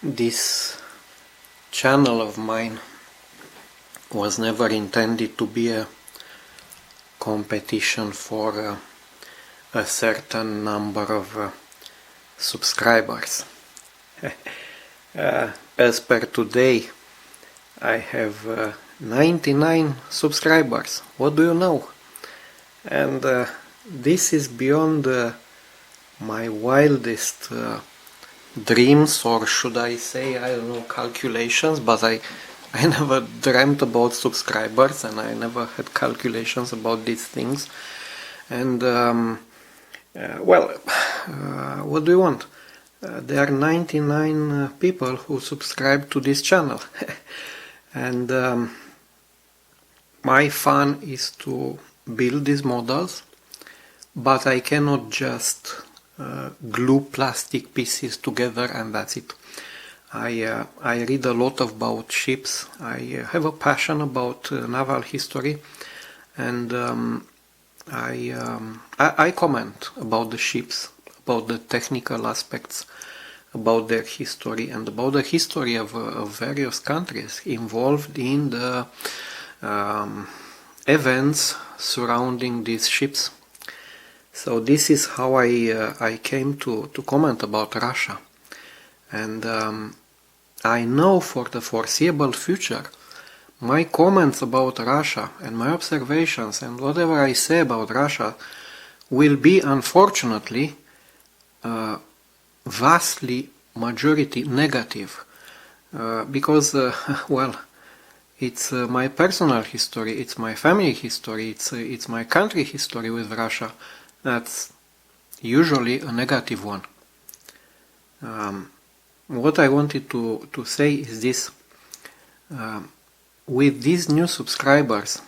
This channel of mine was never intended to be a competition for a certain number of subscribers. As per today, I have 99 subscribers. What do you know? And this is beyond my wildest dreams, or should I say, I don't know, calculations, but I never dreamt about subscribers, and I never had calculations about these things. And what do you want? There are 99 people who subscribe to this channel. And my fun is to build these models, but I cannot just glue plastic pieces together and that's it. I read a lot about ships. I have a passion about naval history, and I comment about the ships, about the technical aspects, about their history, and about the history of various countries involved in the events surrounding these ships. So this is how I came to comment about Russia. And I know for the foreseeable future, my comments about Russia and my observations and whatever I say about Russia will be, unfortunately, vastly majority negative. Because, it's my personal history, it's my family history, it's my country history with Russia. That's usually a negative one. What I wanted to say is this. With these new subscribers,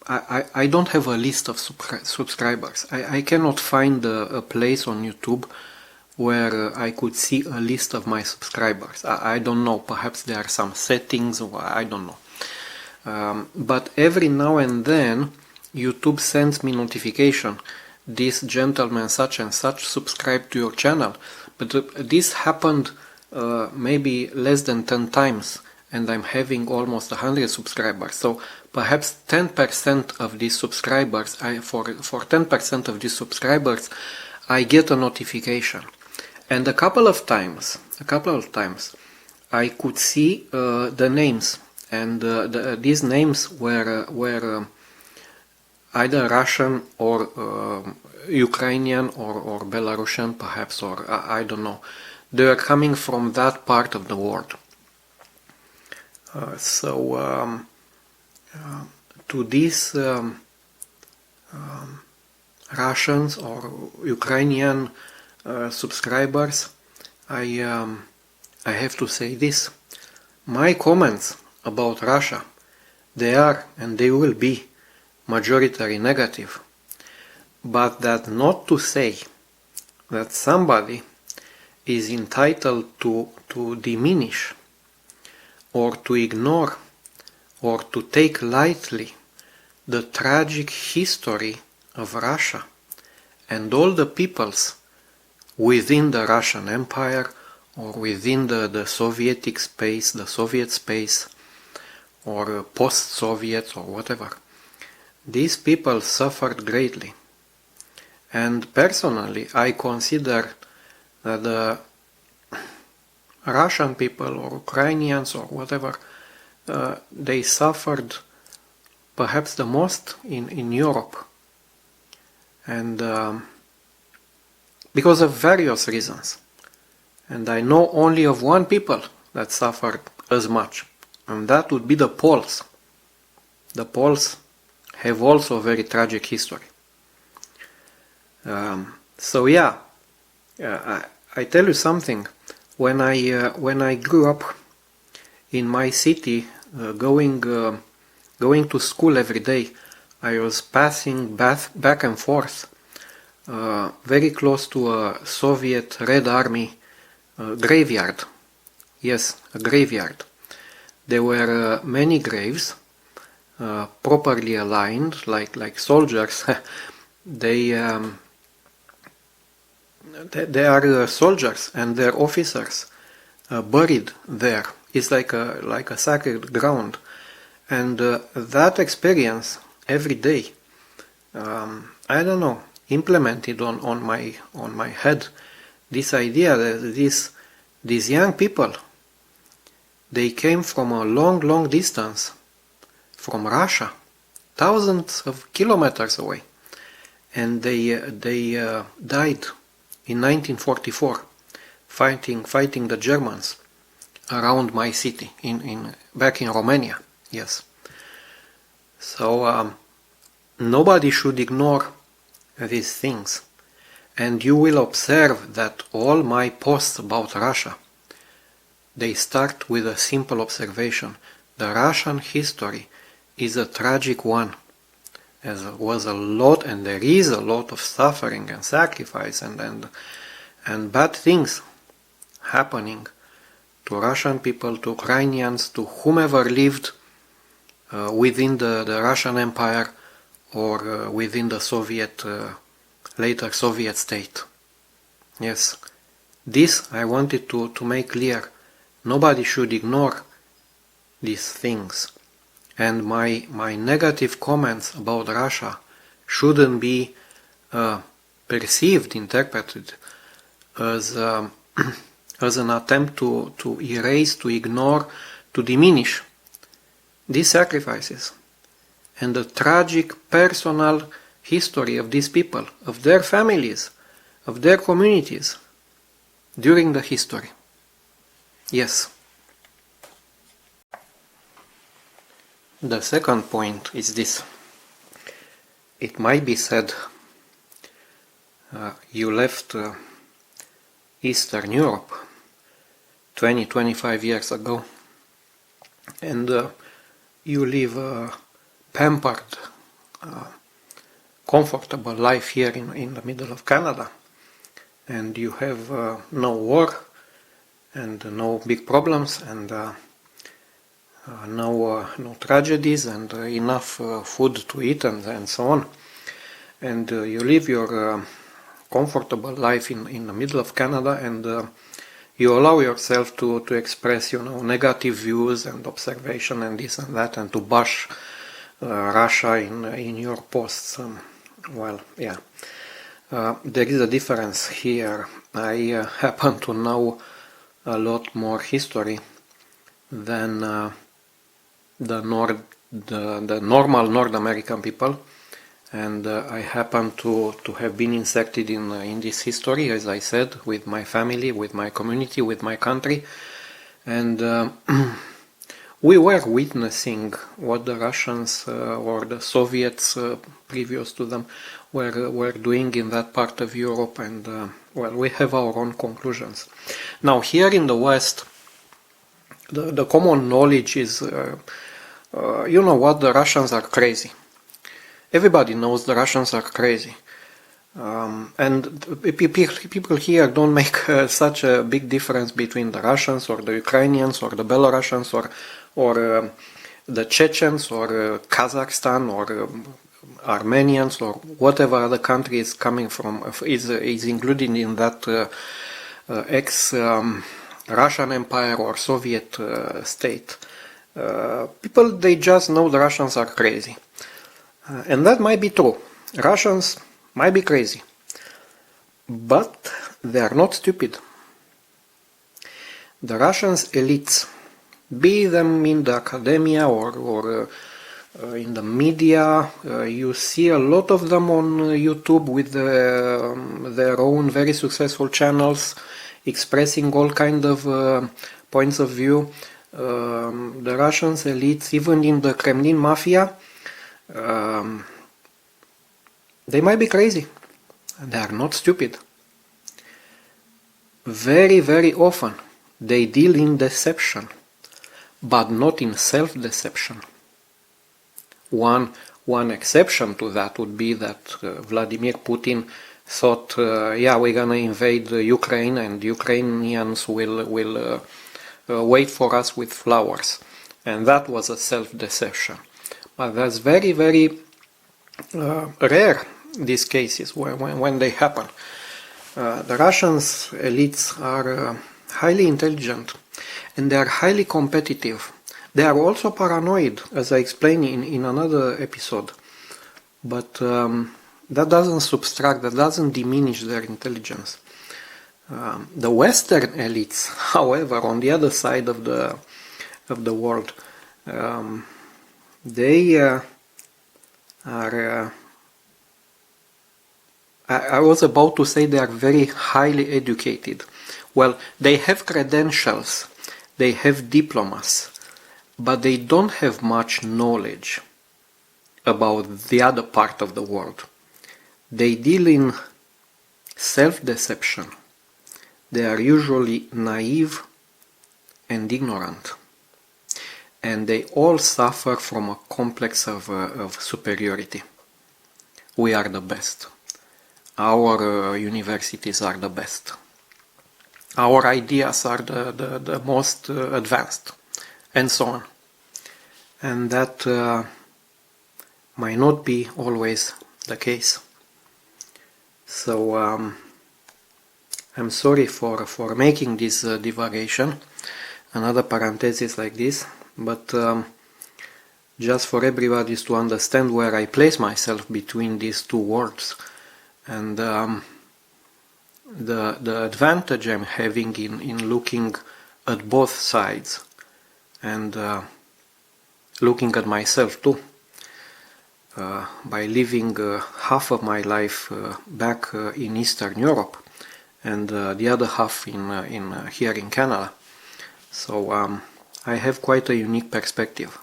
I don't have a list of subscribers. I cannot find a place on YouTube where I could see a list of my subscribers. I don't know, perhaps there are some settings, or I don't know. But every now and then YouTube sends me notification, this gentleman such and such subscribed to your channel. But this happened maybe less than 10 times, and I'm having almost 100 subscribers. So perhaps 10% of these subscribers, for 10% of these subscribers, I get a notification. And a couple of times, I could see the names, and these names were either Russian or Ukrainian or Belarusian perhaps, or I don't know. They are coming from that part of the world. To these Russians or Ukrainian subscribers, I have to say this. My comments about Russia, they are and they will be majority negative, but that not to say that somebody is entitled to diminish or to ignore or to take lightly the tragic history of Russia and all the peoples within the Russian Empire or within the Soviet space or post-Soviet or whatever. These people suffered greatly, and personally I consider that the Russian people or Ukrainians or whatever, they suffered perhaps the most in Europe, and because of various reasons. And I know only of one people that suffered as much, and that would be the Poles. The Poles have also a very tragic history. I tell you something. When I grew up in my city, going to school every day, I was passing back and forth, very close to a Soviet Red Army graveyard. Yes, a graveyard. There were many graves, properly aligned, like soldiers. They are soldiers and their officers. buried there. It's like a sacred ground, and that experience every day, I don't know, implemented on my head this idea that these young people, they came from a long distance from Russia, thousands of kilometers away, and they died in 1944 fighting the Germans around my city back in Romania. Yes. So nobody should ignore these things. And you will observe that all my posts about Russia, they start with a simple observation. The Russian history is a tragic one. There was a lot, and there is a lot of suffering and sacrifice and bad things happening to Russian people, to Ukrainians, to whomever lived within the Russian Empire or within the later Soviet state. Yes, this I wanted to make clear. Nobody should ignore these things. And my negative comments about Russia shouldn't be interpreted as an attempt to erase, to ignore, to diminish these sacrifices and the tragic personal history of these people, of their families, of their communities during the history. Yes. The second point is this. It might be said, you left Eastern Europe 20-25 years ago, and you live a pampered, comfortable life here in the middle of Canada, and you have no war and no big problems and no tragedies and enough food to eat and so on, and you live your comfortable life in the middle of Canada, and you allow yourself to express negative views and observation and this and that, and to bash Russia in your posts. Well, yeah, there is a difference here. I happen to know a lot more history than the normal North American people, and I happen to have been inserted in this history, as I said, with my family, with my community, with my country, and we were witnessing what the Russians or the Soviets previous to them were doing in that part of Europe, and well, we have our own conclusions. Now, here in the West, the common knowledge is, the Russians are crazy. Everybody knows the Russians are crazy. And people here don't make such a big difference between the Russians or the Ukrainians or the Belarusians or the Chechens or Kazakhstan or Armenians or whatever other country is coming from, is included in that ex-Russian Empire or Soviet state. People, they just know the Russians are crazy. And that might be true. Russians might be crazy. But they are not stupid. The Russians elites, be them in the academia or in the media, you see a lot of them on YouTube with their own very successful channels expressing all kind of points of view. The Russians elites, even in the Kremlin mafia, they might be crazy. They are not stupid. Very, very often they deal in deception, but not in self-deception. One exception to that would be that Vladimir Putin thought, we're gonna invade Ukraine and Ukrainians will wait for us with flowers. And that was a self-deception. But that's very, very rare, these cases when they happen. The Russians elites highly intelligent, and they are highly competitive. They are also paranoid, as I explained in another episode. But that doesn't subtract, that doesn't diminish their intelligence. The Western elites, however, on the other side of the world, they are. I was about to say they are very highly educated. Well, they have credentials, they have diplomas, but they don't have much knowledge about the other part of the world. They deal in self-deception. They are usually naive and ignorant. And they all suffer from a complex of superiority. We are the best. Our universities are the best. Our ideas are the most advanced, and so on. And that might not be always the case. So I'm sorry for making this divagation, another parenthesis like this, but just for everybody to understand where I place myself between these two worlds, and the advantage I'm having in looking at both sides, and looking at myself too, by living half of my life back in Eastern Europe, and the other half here in Canada. So I have quite a unique perspective.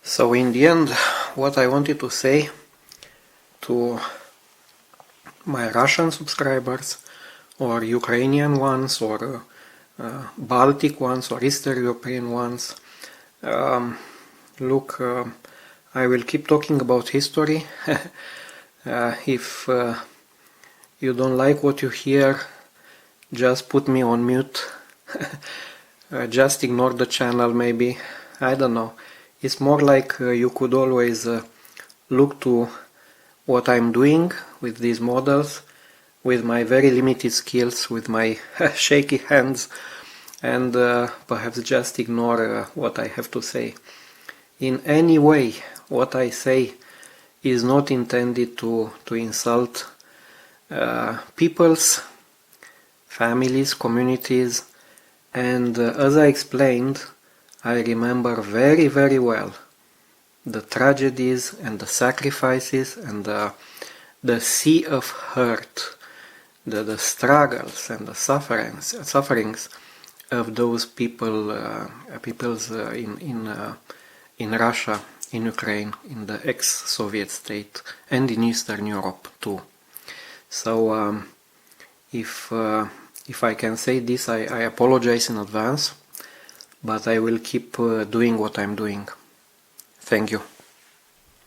So in the end, what I wanted to say to my Russian subscribers, or Ukrainian ones, or Baltic ones, or Eastern European ones, look, I will keep talking about history. If you don't like what you hear, just put me on mute. Just ignore the channel, maybe. I don't know. It's more like you could always look to what I'm doing with these models, with my very limited skills, with my shaky hands, and perhaps just ignore what I have to say. In any way, what I say is not intended to insult peoples, families, communities, and as I explained, I remember very, very well the tragedies and the sacrifices and the sea of hurt, the struggles and the sufferings of those peoples in Russia, in Ukraine, in the ex-Soviet state, and in Eastern Europe too. So if I can say this, I apologize in advance, but I will keep doing what I'm doing. Thank you.